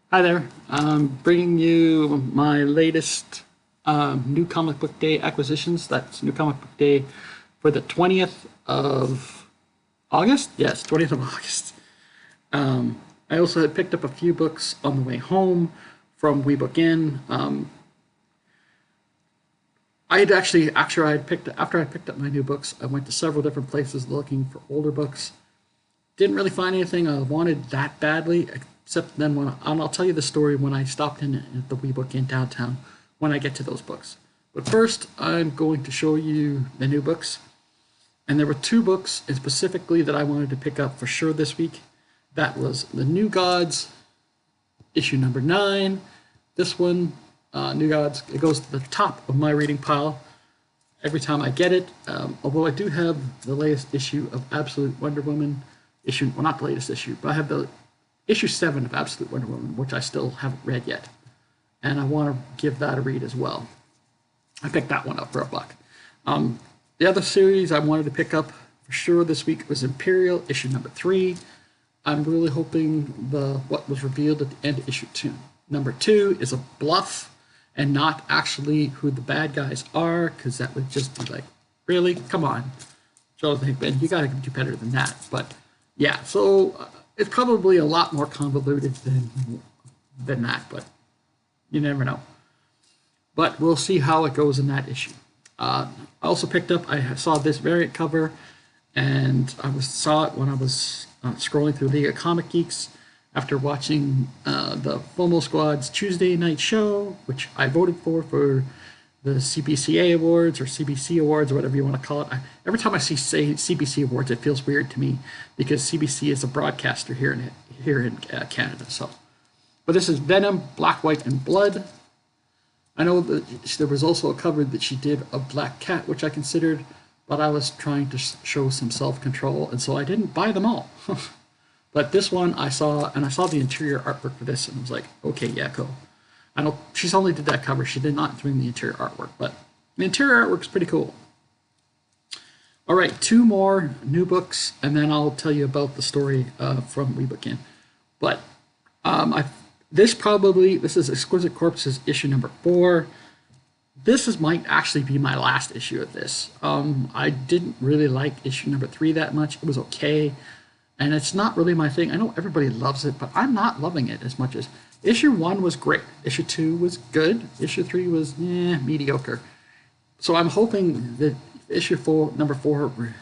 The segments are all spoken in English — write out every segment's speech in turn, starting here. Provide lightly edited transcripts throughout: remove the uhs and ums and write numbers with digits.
Hi there. I'm bringing you my latest New Comic Book Day acquisitions. That's New Comic Book Day for the 20th of August. Yes, 20th of August. I also had picked up a few books on the way home from WeBook Inn. I had actually, after I picked up my new books, I went to several different places looking for older books. Didn't really find anything I wanted that badly, except then and I'll tell you the story when I stopped in at the WeBook in downtown when I get to those books. But first, I'm going to show you the new books. And there were two books specifically that I wanted to pick up for sure this week. That was The New Gods, issue number 9. This one, New Gods, it goes to the top of my reading pile every time I get it. Although I do have the latest issue of Absolute Wonder Woman, well, not the latest issue, but I have the issue 7 of Absolute Wonder Woman, which I still haven't read yet. And I want to give that a read as well. I picked that one up for $1. The other series I wanted to pick up for sure this week was Imperial, issue number 3. I'm really hoping what was revealed at the end of issue 2. Number 2 is a bluff and not actually who the bad guys are, because that would just be like, really? Come on. Jonathan Hickman, you got to do better than that. But yeah, so it's probably a lot more convoluted than that, but you never know. But we'll see how it goes in that issue. I also picked up, I saw this variant cover, and saw it when I was scrolling through League of Comic Geeks after watching the FOMO Squad's Tuesday night show, which I voted for the CBCA Awards or CBC Awards or whatever you want to call it. Every time I say CBC Awards, it feels weird to me because CBC is a broadcaster here in Canada. So, but this is Venom, Black, White, and Blood. I know that there was also a cover that she did of Black Cat, which I considered, but I was trying to show some self-control, and so I didn't buy them all. But this one I saw, and I saw the interior artwork for this, and I was like, okay, yeah, cool. I know she's only did that cover. She did not bring the interior artwork, but the interior artwork's pretty cool. All right, 2 more new books, and then I'll tell you about the story from WeBook In. But this is Exquisite Corpses issue number 4. This might actually be my last issue of this. I didn't really like issue number 3 that much. It was okay, and it's not really my thing. I know everybody loves it, but I'm not loving it as much as issue 1 was great. Issue 2 was good. Issue 3 was mediocre. So I'm hoping that number 4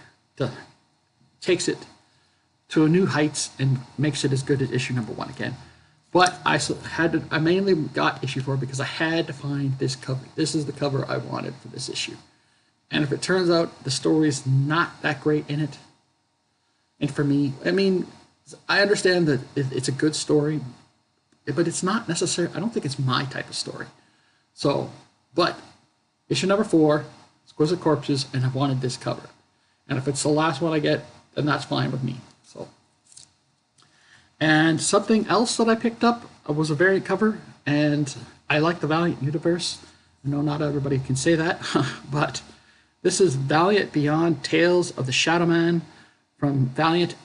takes it to new heights and makes it as good as issue number 1 again. But I mainly got issue 4 because I had to find this cover. This is the cover I wanted for this issue. And if it turns out the story's not that great in it, and for me, I mean, I understand that it's a good story, but it's not necessary. I don't think it's my type of story. So, but issue number 4, Exquisite Corpses, and I wanted this cover. And if it's the last one I get, then that's fine with me. So. And something else that I picked up was a variant cover, and I like the Valiant universe. I know not everybody can say that, but this is Valiant Beyond Tales of the Shadow Man from Valiant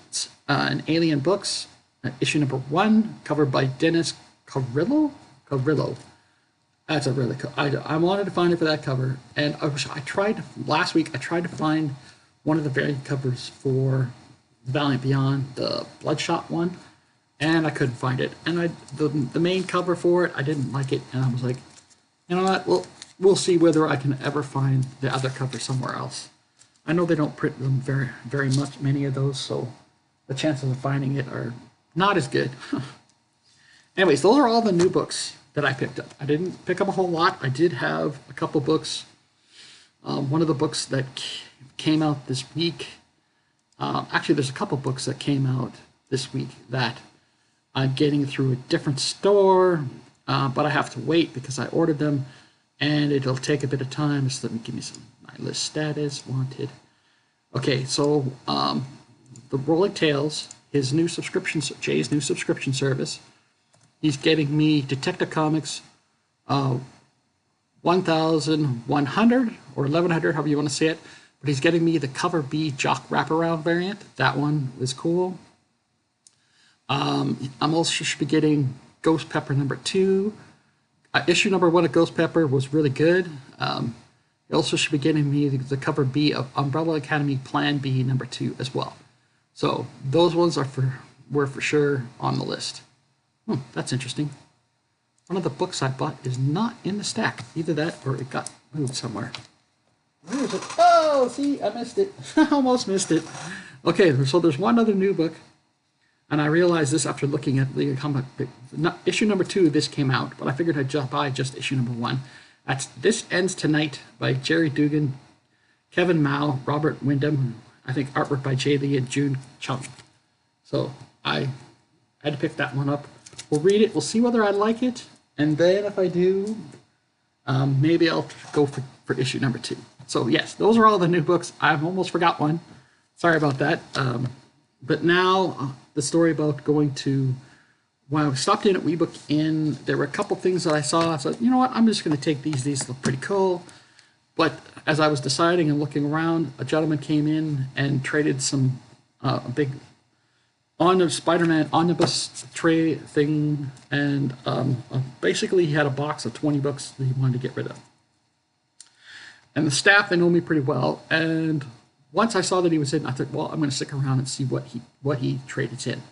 and Alien Books, issue number 1, covered by Dennis Carrillo. That's a really cool. I wanted to find it for that cover, and last week I tried to find one of the variant covers for Valiant Beyond, the Bloodshot one, and I couldn't find it. And the main cover for it, I didn't like it, and I was like, you know what? We'll see whether I can ever find the other cover somewhere else. I know they don't print them very much, many of those, so the chances of finding it are not as good. Anyways, those are all the new books that I picked up. I didn't pick up a whole lot. I did have a couple books. One of the books that came out this week, actually there's a couple books that came out this week that I'm getting through a different store, but I have to wait because I ordered them, and it'll take a bit of time. So let me give me my list status, wanted. Okay, so the Rolling Tales, Jay's new subscription service, he's getting me Detective Comics 1100 or 1100, however you want to say it, but he's getting me the Cover B Jock Wraparound variant. That one is cool. I'm also should be getting Ghost Pepper #2. Issue #1 of Ghost Pepper was really good. You also should be getting me the cover B of Umbrella Academy Plan B #2 as well. So those ones were for sure on the list. That's interesting. One of the books I bought is not in the stack. Either that or it got moved somewhere. Where is it? Oh, see, I missed it. I almost missed it. Okay, so there's one other new book. And I realized this after looking at the comic. Issue #2, this came out, but I figured I'd buy just issue #1. That's This Ends Tonight by Jerry Dugan, Kevin Mao, Robert Wyndham, I think artwork by Jay Lee and June Chung. So I had to pick that one up. We'll read it, we'll see whether I like it, and then if I do, maybe I'll go for issue #2. So yes, those are all the new books. I've almost forgot one. Sorry about that. But now the story about going to, when I stopped in at WeBook Inn, there were a couple things that I saw. I said, you know what, I'm just going to take these. These look pretty cool. But as I was deciding and looking around, a gentleman came in and traded some a big Spider-Man omnibus tray thing, and basically he had a box of 20 books that he wanted to get rid of. And the staff, they know me pretty well, and once I saw that he was in, I thought, well, I'm going to stick around and see what he traded in.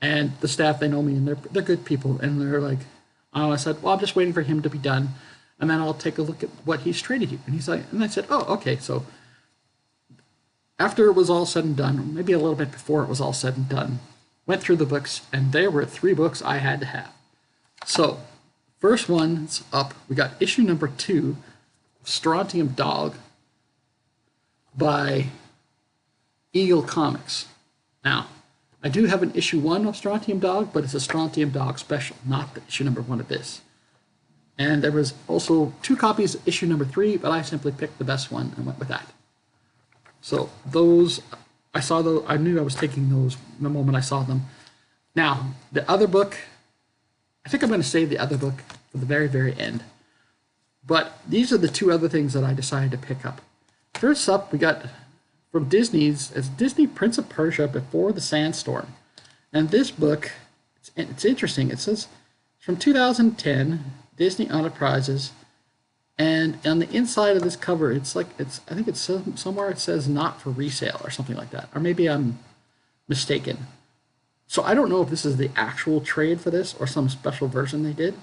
And the staff, they know me, and they're good people, and they're like, I said, well, I'm just waiting for him to be done, and then I'll take a look at what he's traded you. And he's like, and I said, oh, okay. So after it was all said and done, maybe a little bit before it was all said and done, went through the books, and there were 3 books I had to have. So first one's up. We got issue #2, Strontium Dog by Eagle Comics. Now, I do have an issue 1 of Strontium Dog, but it's a Strontium Dog special, not the issue #1 of this. And there was also 2 copies of issue #3, but I simply picked the best one and went with that. So those, I knew I was taking those the moment I saw them. Now, the other book, I think I'm going to save the other book for the very, very end. But these are the 2 other things that I decided to pick up. First up, we got from Disney's, it's Disney Prince of Persia Before the Sandstorm. And this book, it's interesting. It says from 2010, Disney Enterprises, and on the inside of this cover, I think it's somewhere it says not for resale or something like that. Or maybe I'm mistaken. So I don't know if this is the actual trade for this or some special version they did.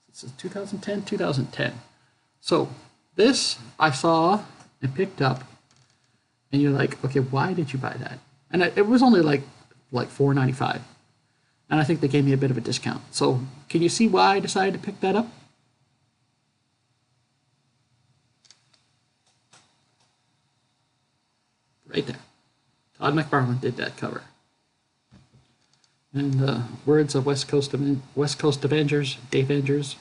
It says 2010. So this I saw and picked up, and you're like, okay, why did you buy that? And it was only like $4.95, and I think they gave me a bit of a discount. So can you see why I decided to pick that up? Right there. Todd McFarlane did that cover. And the words of West Coast Avengers, Dave Avengers,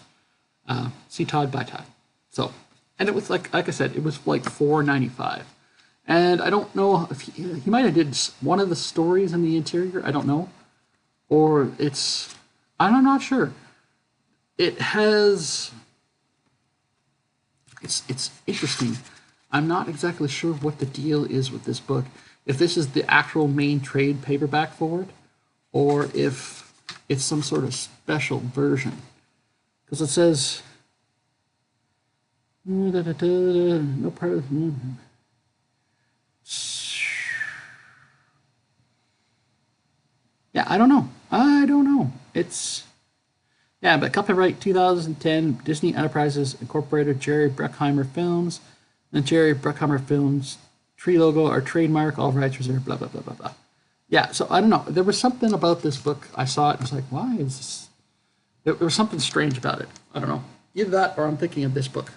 see Todd by Todd. So, and it was like I said, it was like $4.95. And I don't know if he might have did one of the stories in the interior. I don't know, or I'm not sure. It has. It's interesting. I'm not exactly sure what the deal is with this book. If this is the actual main trade paperback for it, or if it's some sort of special version, because it says no part of. Yeah, I don't know. But copyright 2010, Disney Enterprises Incorporated, Jerry Bruckheimer Films, and Jerry Bruckheimer Films, tree logo or trademark, all rights reserved, blah, blah, blah, blah, blah. Yeah, so I don't know. There was something about this book. I saw it and was like, why is this? There was something strange about it. I don't know. Either that or I'm thinking of this book.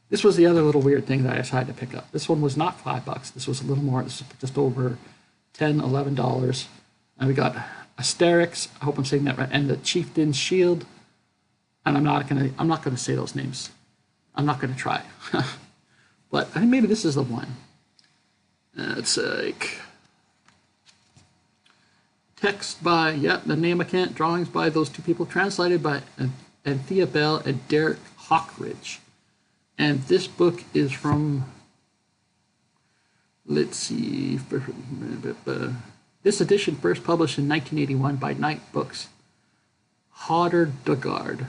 This was the other little weird thing that I decided to pick up. This one was not $5. This was a little more. This was just over $10, $11. And we got Asterix. I hope I'm saying that right. And the Chieftain's Shield. And I'm not gonna say those names. I'm not gonna try. But I think maybe this is the one. It's like text by the name I can't. Drawings by those 2 people. Translated by Anthea Bell and Derek Hawkridge. And this book is from, let's see, this edition first published in 1981 by Knight Books. Hodder Dugard,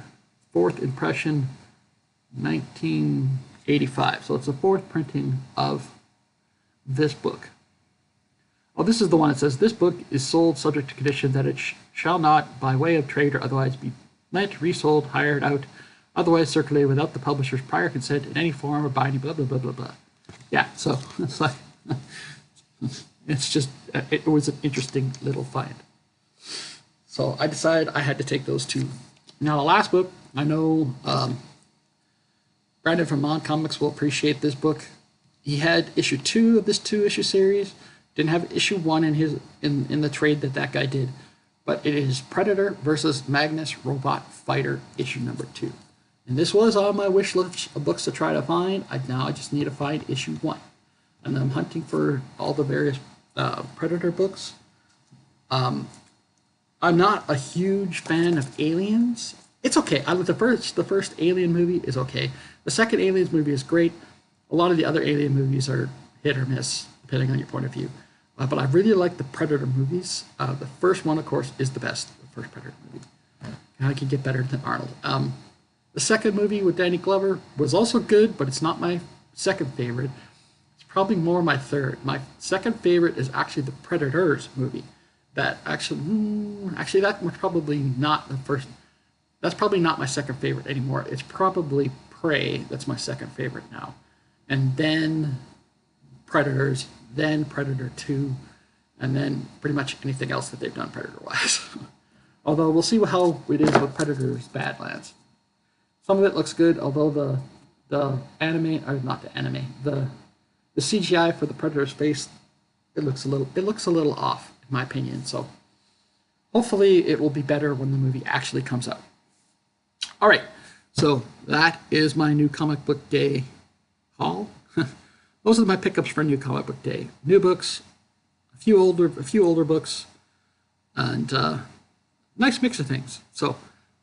fourth impression, 1985. So it's the fourth printing of this book. Oh, this is the one that says, this book is sold subject to condition that it shall not, by way of trade or otherwise, be lent, resold, hired out, otherwise circulated without the publisher's prior consent in any form or binding, blah, blah, blah, blah, blah. Yeah, so it's like, it's just, it was an interesting little find. So I decided I had to take those two. Now, the last book, I know Brandon from Mon Comics will appreciate this book. He had issue 2 of this 2-issue series. Didn't have issue 1 in his in the trade that guy did. But it is Predator versus Magnus Robot Fighter issue number 2. And this was on my wish list of books to try to find. Now I just need to find issue 1. And I'm hunting for all the various Predator books. I'm not a huge fan of Aliens. It's okay. The first Alien movie is okay. The second Aliens movie is great. A lot of the other Alien movies are hit or miss, depending on your point of view. But I really like the Predator movies. The first one, of course, is the best. The first Predator movie. I could get better than Arnold. The second movie with Danny Glover was also good, but it's not my second favorite. It's probably more my third. My second favorite is actually the Predators movie. That actually that was probably not the first. That's probably not my second favorite anymore. It's probably Prey. That's my second favorite now, and then Predators, then Predator 2, and then pretty much anything else that they've done Predator-wise. Although we'll see how it is with Predators Badlands. Some of it looks good, although the anime, or not the anime, the CGI for the Predator's face, it looks a little off, in my opinion. So hopefully it will be better when the movie actually comes out. All right, so that is my new comic book day haul. Those are my pickups for new comic book day. New books, a few older books, and nice mix of things. So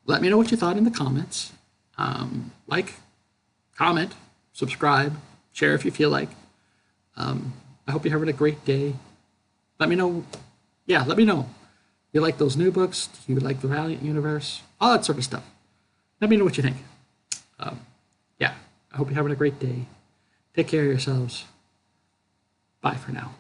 let me know what you thought in the comments. Like, comment, subscribe, share if you feel like. I hope you're having a great day. Let me know. Yeah, let me know. You like those new books? Do you like the Valiant universe? All that sort of stuff. Let me know what you think. Yeah, I hope you're having a great day. Take care of yourselves. Bye for now.